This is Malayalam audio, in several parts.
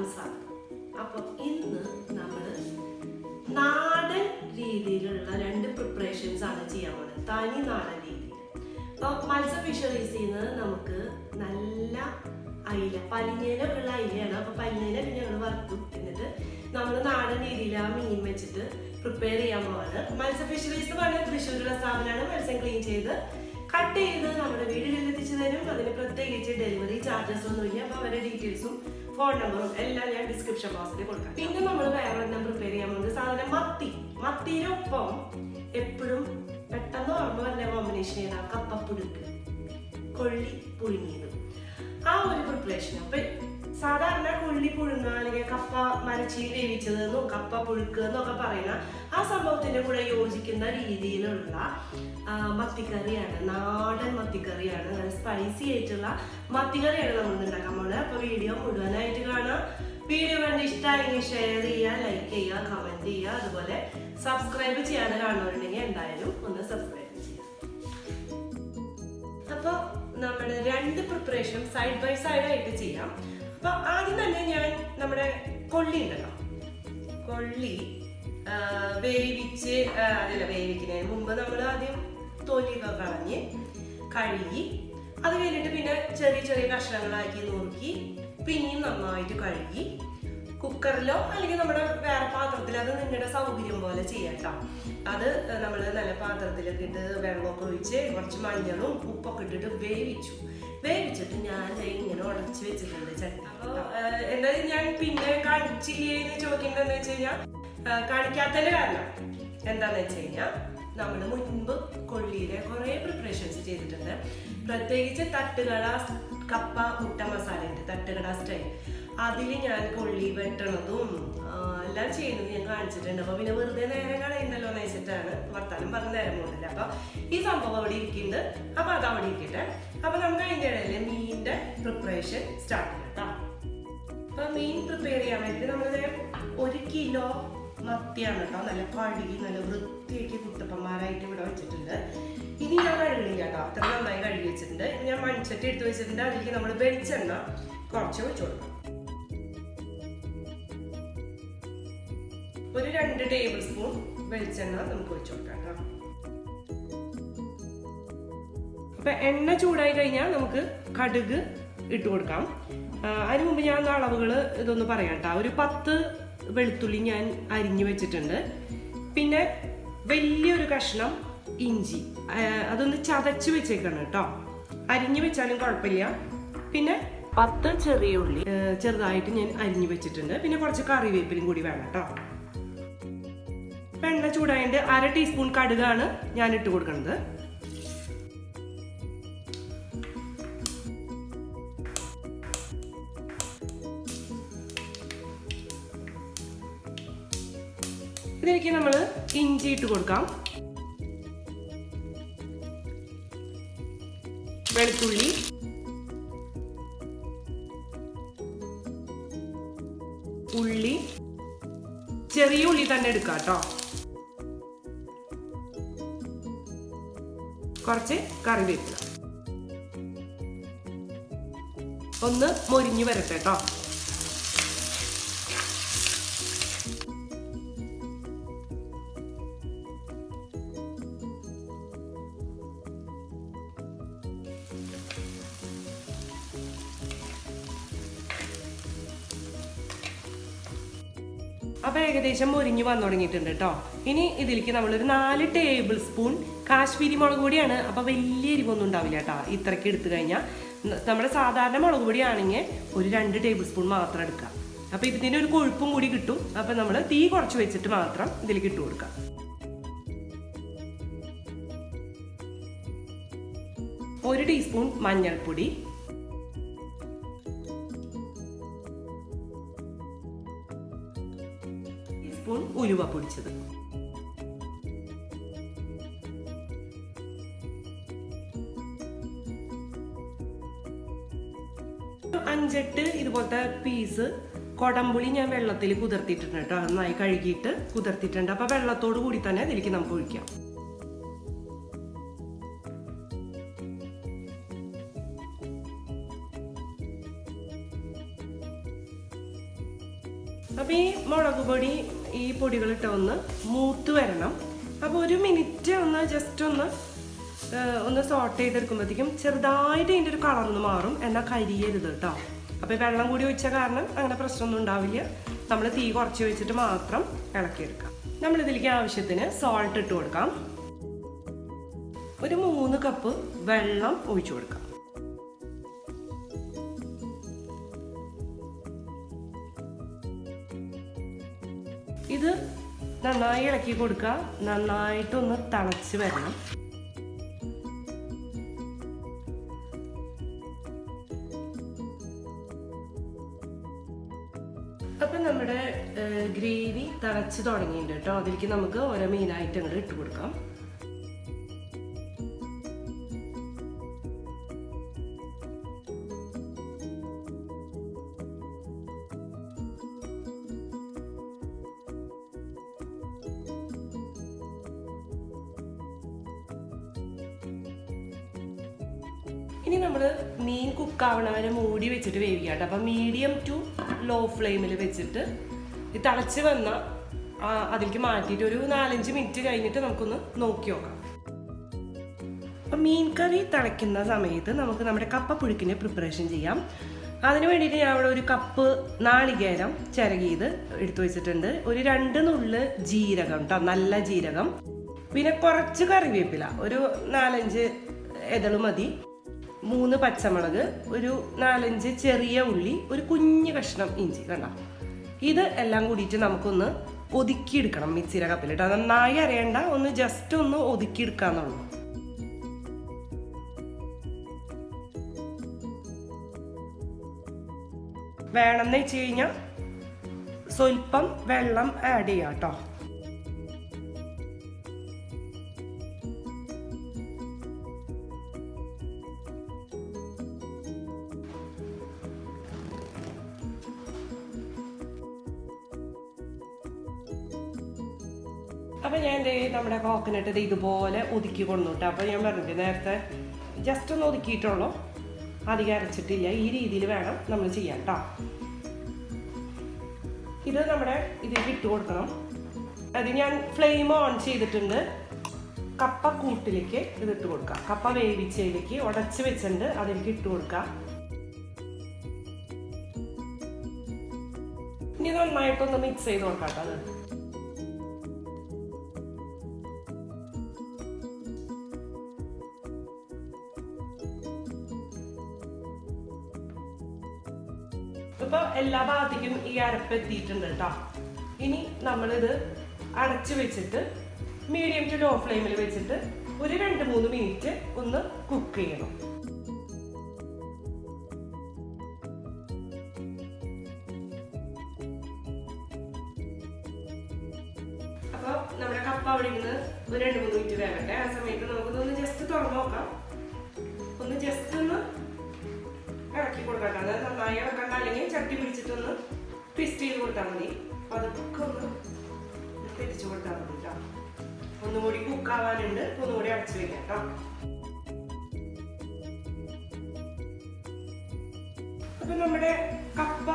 എല്ലാവർക്കും സ്വാഗതം. അപ്പോൾ ഇന്ന് നമ്മൾ നാടൻ രീതിയിലുള്ള 2 പ്രിപ്പറേഷൻസ് ആണ് ചെയ്യാൻ പോകുന്നത്. തനി നാടൻ രീതിയിൽ. അപ്പോൾ മത്സ്യ ഫിഷറീസിൽ നിന്ന് നമുക്ക് നല്ല അയില, പലിഞ്ഞേലൊക്കെ ഉള്ള അയിലയാണ്. അപ്പോൾ പലിഞ്ഞേലൊക്കെ ഞങ്ങൾ വറുത്തു. എന്നിട്ട് നമ്മൾ നാടൻ രീതിയിൽ ആ മീൻ വെച്ചിട്ട് പ്രിപ്പയർ ചെയ്യാൻ പോവാണ്. മത്സ്യ ഫിഷറീസ് പറഞ്ഞ തൃശ്ശൂരുള്ള സ്ഥാപനമാണ്. മത്സ്യം ക്ലീൻ ചെയ്ത് കട്ട് ചെയ്ത് നമ്മുടെ വീടുകളിൽ എത്തിച്ചു തരും. അതിന് പ്രത്യേകിച്ച് ഡെലിവറി ചാർജസ് ഒന്നുമില്ല. അപ്പോൾ അവരുടെ ഡീറ്റെയിൽസും ഫോൺ നമ്പറും എല്ലാം ഞാൻ ഡിസ്ക്രിപ്ഷൻ ബോക്സിൽ കൊടുക്കാം. പിന്നെ നമ്മൾ വേറെ ഒരെണ്ണം പ്രിപ്പയർ ചെയ്യാൻ പോകുന്നത് സാധനം മത്തിയിലൊപ്പം എപ്പോഴും പെട്ടെന്ന് ഓർമ്മ വരുന്ന കോമ്പിനേഷൻ ഏതാ? കപ്പപ്പുഴുക്ക്, കൊള്ളി പുഴുങ്ങിയത്. ആ ഒരു പ്രിപ്പറേഷൻ. അപ്പൊ സാധാരണ കൊള്ളി പുഴുങ്ങുക അല്ലെങ്കിൽ കപ്പ മരച്ചി വേവിച്ചതെന്നും കപ്പ പുഴുക്ക് എന്നൊക്കെ പറയുന്ന ആ സംഭവത്തിന്റെ കൂടെ യോജിക്കുന്ന രീതിയിലുള്ള മത്തിക്കറിയാണ്. നാടൻ മത്തിക്കറിയാണ്. നല്ല സ്പൈസി ആയിട്ടുള്ള മത്തിക്കറിയാണ് നമ്മൾ ഉണ്ടാക്കാൻ പോകുന്നത്. അപ്പൊ വീഡിയോ മുഴുവനായിട്ട് കാണാം. വീഡിയോ കണ്ട് ഇഷ്ടമായെങ്കിൽ ഷെയർ ചെയ്യുക, ലൈക്ക് ചെയ്യുക, കമന്റ് ചെയ്യുക. അതുപോലെ സബ്സ്ക്രൈബ് ചെയ്യാതെ കാണുന്നവരുണ്ടെങ്കിൽ എന്തായാലും ഒന്ന് സബ്സ്ക്രൈബ് ചെയ്യുക. അപ്പൊ നമ്മുടെ 2 പ്രിപ്പറേഷനും സൈഡ് ബൈ സൈഡ് ആയിട്ട് ചെയ്യാം. അപ്പൊ ആദ്യം തന്നെ ഞാൻ നമ്മുടെ കൊള്ളി ഉണ്ടല്ലോ, കൊള്ളി വേവിക്കുന്നതിന് മുമ്പ് നമ്മൾ ആദ്യം തൊലിയൊക്കെ കളഞ്ഞ് കഴുകി, അത് കഴിഞ്ഞിട്ട് പിന്നെ ചെറിയ ചെറിയ കഷ്ണങ്ങളാക്കി നുറുക്കി പിന്നെയും നന്നായിട്ട് കഴുകി കുക്കറിലോ അല്ലെങ്കിൽ നമ്മുടെ വേറെ പാത്രത്തിൽ, അത് നിങ്ങളുടെ സൗകര്യം പോലെ ചെയ്യാട്ടോ. അത് നമ്മൾ നല്ല പാത്രത്തിലൊക്കെ ഇട്ട് വെള്ളമൊക്കെ ഒഴിച്ച് കുറച്ച് മഞ്ഞളും ഉപ്പൊക്കെ ഇട്ടിട്ട് വേവിച്ചിട്ട് ഞാൻ ഇങ്ങനെ ഉടച്ച് വെച്ചിട്ടുണ്ട് ചട്ടി. അപ്പോൾ എന്തായാലും ഞാൻ പിന്നെ കാണിച്ചില്ലേ എന്ന് ചോദിക്കേണ്ടതെന്ന് വെച്ച് കഴിഞ്ഞാൽ, കാണിക്കാത്തതിന്റെ കാരണം എന്താന്ന് വെച്ച് കഴിഞ്ഞാൽ, നമ്മൾ മുൻപ് കൊള്ളിയിലെ കുറേ പ്രിപ്പറേഷൻസ് ചെയ്തിട്ടുണ്ട്. പ്രത്യേകിച്ച് തട്ടുകട കപ്പ മുട്ട മസാല ഉണ്ട്, തട്ടുകട സ്റ്റൈൽ. അതിൽ ഞാൻ കൊള്ളി വെട്ടണതും എല്ലാം ചെയ്യുന്നത് ഞാൻ കാണിച്ചിട്ടുണ്ട്. അപ്പൊ പിന്നെ വെറുതെ നേരം കളയുന്നല്ലോ എന്ന് വെച്ചിട്ടാണ് വർത്താനം പറഞ്ഞ നേരം പോകുന്നില്ല. അപ്പൊ ഈ സംഭവം അവിടെ ഇരിക്കുന്നുണ്ട്. അപ്പൊ അത് അവിടെ ഇരിക്കട്ടെ. അപ്പൊ നമുക്ക് അതിൻ്റെ ഇടയിൽ മീനിന്റെ പ്രിപ്പറേഷൻ സ്റ്റാർട്ട് ചെയ്യാം കേട്ടോ. അപ്പൊ മീൻ പ്രിപ്പയർ ചെയ്യാൻ വേണ്ടിയിട്ട് നമ്മളിത് 1 കിലോ മത്തിയാണ് കേട്ടോ. നല്ല കഴുകി നല്ല വൃത്തിയാക്കി കുട്ടപ്പന്മാരായിട്ട് ഇവിടെ വെച്ചിട്ടുണ്ട്. ഇനി ഞാൻ കഴുകണില്ല കേട്ടോ, അത്ര നന്നായി കഴുകി വെച്ചിട്ടുണ്ട്. ഞാൻ മൺചട്ടി എടുത്ത് വെച്ചിട്ടുണ്ട്. അതിലേക്ക് നമ്മൾ വെളിച്ചെണ്ണ കുറച്ച് ഒഴിച്ചു കൊടുക്കാം. ഒരു 2 ടേബിൾ സ്പൂൺ വെളിച്ചെണ്ണ നമുക്ക് ഒഴിച്ചു കൊടുക്കാം കേട്ടോ. അപ്പൊ എണ്ണ ചൂടായി കഴിഞ്ഞാൽ നമുക്ക് കടുക് ഇട്ട് കൊടുക്കാം. അതിന് മുമ്പ് ഞാൻ അളവുകൾ ഇതൊന്ന് പറയാം കേട്ടോ. ഒരു 10 വെളുത്തുള്ളി ഞാൻ അരിഞ്ഞു വെച്ചിട്ടുണ്ട്. പിന്നെ വലിയൊരു കഷ്ണം ഇഞ്ചി, അതൊന്ന് ചതച്ച് വെച്ചേക്കണം കേട്ടോ. അരിഞ്ഞു വെച്ചാലും കുഴപ്പമില്ല. പിന്നെ 10 ചെറിയ ഉള്ളി ചെറുതായിട്ട് ഞാൻ അരിഞ്ഞു വെച്ചിട്ടുണ്ട്. പിന്നെ കുറച്ച് കറിവേപ്പിലും കൂടി വേണം കേട്ടോ. എണ്ണ ചൂടായിട്ട് 1/2 ടീസ്പൂൺ കടുകാണ് ഞാൻ ഇട്ട് കൊടുക്കുന്നത്. ഇതിലേക്ക് നമ്മൾ ഇഞ്ചി ഇട്ട് കൊടുക്കാം, വെളുത്തുള്ളി, ഉള്ളി, ചെറിയ ഉള്ളി തന്നെ എടുക്കാം കേട്ടോ. കുറച്ച് കറിവേപ്പില ഒന്ന് മൊരിഞ്ഞു വരട്ടെ കേട്ടോ. അപ്പൊ ഏകദേശം മൊരിഞ്ഞു വന്നു തുടങ്ങിയിട്ടുണ്ട് കേട്ടോ. ഇനി ഇതിലേക്ക് നമ്മളൊരു 4 ടേബിൾ സ്പൂൺ കാശ്മീരി മുളക് പൊടിയാണ്. അപ്പൊ വലിയ എരിവൊന്നും ഉണ്ടാവില്ല കേട്ടോ. ഇത്രയ്ക്ക് എടുത്തു കഴിഞ്ഞാൽ നമ്മുടെ സാധാരണ മുളക് പൊടിയാണെങ്കിൽ ഒരു 2 ടേബിൾ സ്പൂൺ മാത്രം എടുക്കാം. അപ്പൊ ഇതിന് ഒരു കൊഴുപ്പും കൂടി കിട്ടും. അപ്പൊ നമ്മൾ തീ കുറച്ച് വെച്ചിട്ട് മാത്രം ഇതിലേക്ക് ഇട്ട് കൊടുക്കാം. ഒരു ടീസ്പൂൺ മഞ്ഞൾപ്പൊടി, ടീസ്പൂൺ ഉലുവ പൊടിച്ചത്, 5-8 ഇതുപോലത്തെ പീസ് കൊടംപുളി ഞാൻ വെള്ളത്തിൽ കുതിർത്തിട്ടുണ്ട് കേട്ടോ. നന്നായി കഴുകിയിട്ട് കുതിർത്തിട്ടുണ്ട്. അപ്പൊ വെള്ളത്തോട് കൂടി തന്നെ ഇതിലേക്ക് നമുക്ക് ഒഴിക്കാം. അപ്പോൾ ഈ മുളക് പൊടി ഈ പൊടികളിട്ട് ഒന്ന് മൂത്ത് വരണം. അപ്പോൾ 1 മിനിറ്റ് ഒന്ന് ജസ്റ്റ് ഒന്ന് സോട്ട് ചെയ്തെടുക്കുമ്പോഴത്തേക്കും ചെറുതായിട്ട് ഇതിൻ്റെ ഒരു കളറൊന്ന് മാറും. എന്നാൽ കരിയരുത് കേട്ടോ. അപ്പോൾ വെള്ളം കൂടി ഒഴിച്ച കാരണം അങ്ങനെ പ്രശ്നമൊന്നും ഉണ്ടാവില്ല. നമ്മൾ തീ കുറച്ച് വെച്ചിട്ട് മാത്രം ഇളക്കിയെടുക്കാം. നമ്മളിതിലേക്ക് ആവശ്യത്തിന് സോൾട്ട് ഇട്ട് കൊടുക്കാം. ഒരു 3 കപ്പ് വെള്ളം ഒഴിച്ചു കൊടുക്കാം. ഇത് നന്നായി ഇളക്കി കൊടുക്കുക. നന്നായിട്ടൊന്ന് തിളച്ച് വരണം. അപ്പം നമ്മുടെ ഗ്രേവി തിളച്ച് തുടങ്ങിയിട്ടുണ്ട് കേട്ടോ. അതിലേക്ക് നമുക്ക് ഓരോ മീനായിട്ട് അങ്ങോട്ട് ഇട്ട് കൊടുക്കാം. ഇനി നമ്മൾ മീൻ കുക്കാവണ വരെ മൂടി വെച്ചിട്ട് വേവിക്കാം. അപ്പം മീഡിയം ടു ലോ ഫ്ലെയിമിൽ വെച്ചിട്ട് ഇത് തിളച്ച് വന്ന അതിലേക്ക് മാറ്റിയിട്ട് ഒരു 4-5 മിനിറ്റ് കഴിഞ്ഞിട്ട് നമുക്കൊന്ന് നോക്കി നോക്കാം. അപ്പം മീൻ കറി തിളയ്ക്കുന്ന സമയത്ത് നമുക്ക് നമ്മുടെ കപ്പപ്പുഴുക്കിൻ്റെ പ്രിപ്പറേഷൻ ചെയ്യാം. അതിന് വേണ്ടിയിട്ട് ഞാൻ അവിടെ ഒരു കപ്പ് നാളികേരം ചിരകിയത് എടുത്തു വെച്ചിട്ടുണ്ട്. ഒരു 2 നുള്ള് ജീരകം കേട്ടോ, നല്ല ജീരകം. പിന്നെ കുറച്ച് കറിവേപ്പില, ഒരു 4-5 ഇതള് മതി. 3 പച്ചമുളക്, ഒരു 4-5 ചെറിയ ഉള്ളി, ഒരു കുഞ്ഞു കഷ്ണം ഇഞ്ചി. കണ്ട, ഇത് എല്ലാം കൂടിയിട്ട് നമുക്കൊന്ന് ഒതുക്കിയെടുക്കണം മിക്സിയുടെ കപ്പിലിട്ട്. നന്നായി അരയണ്ട, ഒന്ന് ജസ്റ്റ് ഒന്ന് ഒതുക്കിയെടുക്കാന്നുള്ളൂ. വേണമെന്ന് വെച്ച് കഴിഞ്ഞാൽ സ്വല്പം വെള്ളം ആഡ് ചെയ്യാം കേട്ടോ. അപ്പം ഞാൻ നമ്മുടെ കോക്കനട്ട് ഇതുപോലെ ഒതുക്കി കൊണ്ടുപോട്ടെ. അപ്പോൾ ഞാൻ പറഞ്ഞിട്ട് നേരത്തെ ജസ്റ്റ് ഒന്ന് ഒതുക്കിയിട്ടുള്ളൂ, അധികം അരച്ചിട്ടില്ല. ഈ രീതിയിൽ വേണം നമ്മൾ ചെയ്യാൻ കേട്ടോ. ഇത് നമ്മുടെ ഇതിലേക്ക് ഇട്ട് കൊടുക്കണം. അത് ഞാൻ ഫ്ലെയിം ഓൺ ചെയ്തിട്ടുണ്ട്. കപ്പ കൂട്ടിലേക്ക് ഇതിട്ട് കൊടുക്കാം. കപ്പ വേവിച്ചതിലേക്ക് ഉടച്ച് വെച്ചിട്ടുണ്ട്, അതിലേക്ക് ഇട്ട് കൊടുക്കാം. ഇനി നന്നായിട്ടൊന്ന് മിക്സ് ചെയ്ത് കൊടുക്കാം കേട്ടോ. അത് ഇപ്പൊ എല്ലാ ഭാഗത്തേക്കും ഈ അരപ്പ് എത്തിയിട്ടുണ്ട് കേട്ടോ. ഇനി നമ്മളിത് അടച്ചു വെച്ചിട്ട് മീഡിയം ടു ലോ ഫ്ലെയിമിൽ വെച്ചിട്ട് ഒരു 2-3 മിനിറ്റ് ഒന്ന് കുക്ക് ചെയ്യണം. അപ്പൊ നമ്മുടെ കപ്പ അവിടെ ഇരുന്ന് ഒരു 2-3 മിനിറ്റ് വേകട്ടെ. ആ സമയത്ത് നമുക്കൊന്ന് ജസ്റ്റ് തുറന്നു നോക്കാം. ഒന്ന് ജസ്റ്റ് ഒന്ന് ഇളക്കി കൊടുക്കാം. അതായത് നന്നായി ഇളക്കണ്ട, അല്ലെങ്കിൽ ചട്ടി പിടിച്ചിട്ടൊന്ന് ട്വിസ്റ്റ് ചെയ്ത് കൊടുത്താൽ മതി. അതൊക്കെ ഒന്ന് തിരിച്ചു കൊടുത്താൽ മതി കേട്ടോ. ഒന്നുകൂടി കുക്കാവാനുണ്ട്, ഒന്നുകൂടി അടച്ചു വെക്കാം കേട്ടോ. അപ്പൊ നമ്മുടെ കപ്പ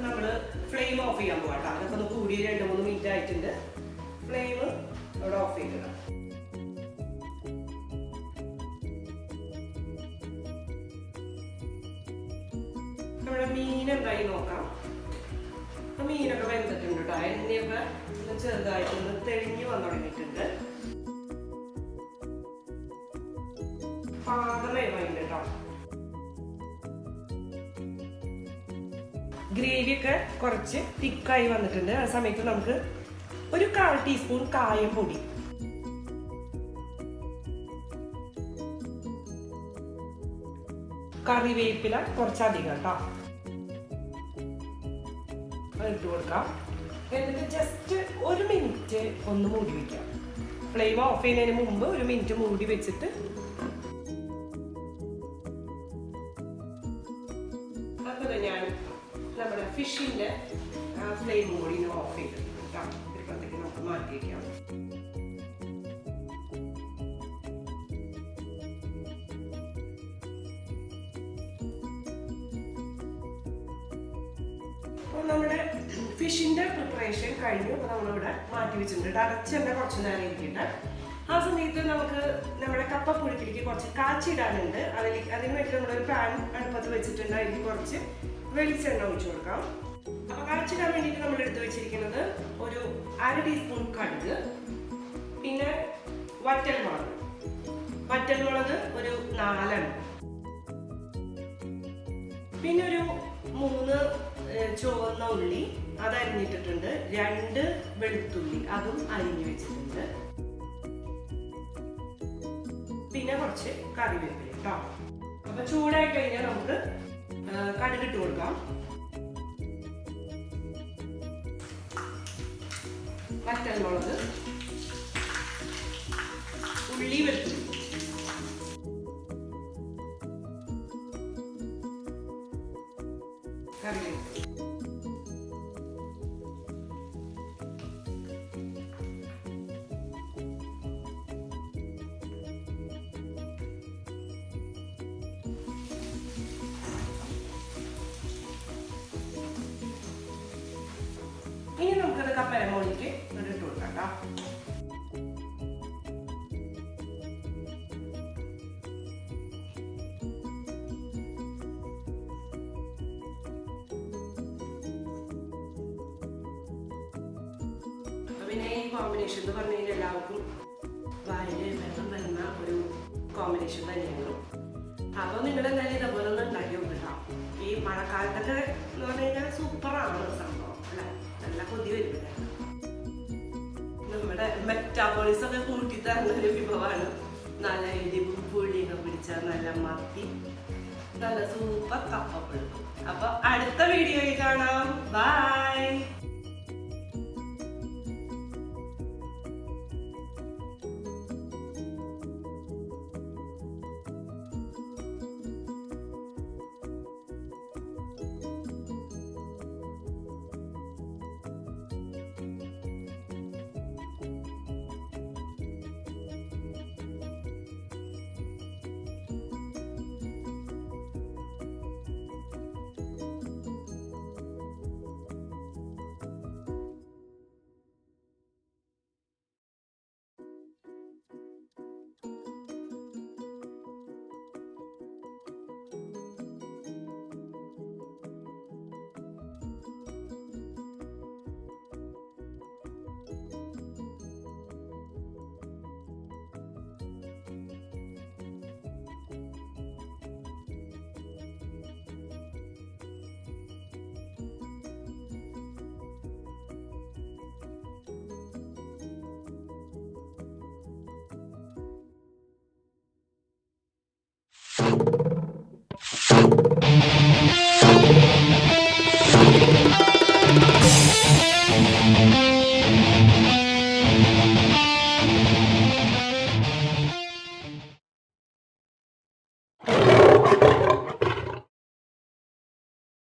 നമ്മള് ഫ്ലെയിം ഓഫ് ചെയ്യാൻ പോകാം. അതൊക്കെ ഒന്ന് കൂടി 2-3 മിനിറ്റ് ആയിട്ടുണ്ട്. ഫ്ലെയിം അവിടെ ഓഫ് ചെയ്തിടാം. നമ്മുടെ മീൻ എന്തായി നോക്കാം. മീനൊക്കെ വെന്തിട്ടുണ്ട് കേട്ടോ. എണ്ണയൊക്കെ ചെറുതായിട്ടൊന്ന് തെളിഞ്ഞു വന്നു തുടങ്ങിയിട്ടുണ്ട്. പാകമേവായിട്ടുണ്ട് കേട്ടോ. ഗ്രേവി ഒക്കെ കുറച്ച് തിക്കായി വന്നിട്ടുണ്ട്. ആ സമയത്ത് നമുക്ക് ഒരു 1/4 ടീസ്പൂൺ കായം പൊടി, കറിവേപ്പില കുറച്ചധികം കേട്ടോ ഇട്ട് കൊടുക്കാം. എന്നിട്ട് ജസ്റ്റ് 1 മിനിറ്റ് ഒന്ന് മൂടി വെക്കാം. ഫ്ലെയിം ഓഫ് ചെയ്യുന്നതിന് മുമ്പ് 1 മിനിറ്റ് മൂടി വെച്ചിട്ട് അപ്പോൾ ഞാൻ നമ്മുടെ ഫിഷിന്റെ ഫ്ലെയിം കൂടി ഓഫ് ചെയ്തിട്ട് ഇപ്പോഴത്തേക്ക് നമുക്ക് മാറ്റി വയ്ക്കാം. നമ്മുടെ ഫിഷിൻ്റെ പ്രിപ്പറേഷൻ കഴിഞ്ഞു. അപ്പോൾ നമ്മളിവിടെ മാറ്റി വെച്ചിട്ടുണ്ട്. അടച്ച് തന്നെ കുറച്ച് നേരം ഇരിക്കട്ടെ. ആ സമയത്ത് നമുക്ക് നമ്മുടെ കപ്പ പുഴുക്കിലേക്ക് കുറച്ച് കാച്ചിടാനുണ്ട്. അതിന് വേണ്ടി നമ്മളൊരു പാൻ അടുപ്പത്ത് വെച്ചിട്ടുണ്ട്. അതിൽ കുറച്ച് വെളിച്ചെണ്ണ ഒഴിച്ചു കൊടുക്കാം. അപ്പോൾ കാച്ചിടാൻ വേണ്ടിയിട്ട് നമ്മൾ എടുത്ത് വെച്ചിരിക്കുന്നത് ഒരു 1/2 ടീസ്പൂൺ കടുക്, പിന്നെ വറ്റൽമുളക് ഒരു 4 എണ്ണം, പിന്നെ ഒരു 3 ചുവന്ന ഉള്ളി അത് അരിഞ്ഞിട്ടിട്ടുണ്ട്, 2 വെളുത്തുള്ളി അതും അരിഞ്ഞു വെച്ചിട്ടുണ്ട്, പിന്നെ കുറച്ച് കറിവേപ്പില കേട്ടോ. അപ്പൊ ചൂടായി കഴിഞ്ഞാൽ നമുക്ക് കടുകിട്ട് കൊടുക്കാം. വറ്റൽമുളക്, ഉള്ളി, വെളുത്തുള്ളി, കറിവേപ്പില. ഇനി നമുക്കത് കപ്പയുടെ മുകളിലേക്ക് ഇട്ട് കൊടുക്കാം കേട്ടോ. പിന്നെ ഈ കോമ്പിനേഷൻ എന്ന് പറഞ്ഞു കഴിഞ്ഞാൽ എല്ലാവർക്കും വായില് വെള്ളം വരുന്ന ഒരു കോമ്പിനേഷൻ തന്നെയാണ്. അപ്പോൾ നിങ്ങൾ എന്തായാലും ഇതേപോലെ ഒന്ന് ഉണ്ടാക്കി നോക്കാം. ഈ മഴക്കാലത്തൊക്കെ എന്ന് പറഞ്ഞു കഴിഞ്ഞാൽ സൂപ്പറാണ് സംഭവം അല്ലേ. നല്ല കൊതി വരുന്നില്ല. നമ്മുടെ മെറ്റാബോളിസം ഒക്കെ കൂട്ടി തരുന്ന ഒരു വിഭവമാണ്. നല്ല എരിവും പുളിയൊക്കെ പിടിച്ച നല്ല മത്തി, നല്ല സൂപ്പർ കപ്പപ്പുഴുക്കും. അപ്പൊ അടുത്ത വീഡിയോയിൽ കാണാം. ബൈ. you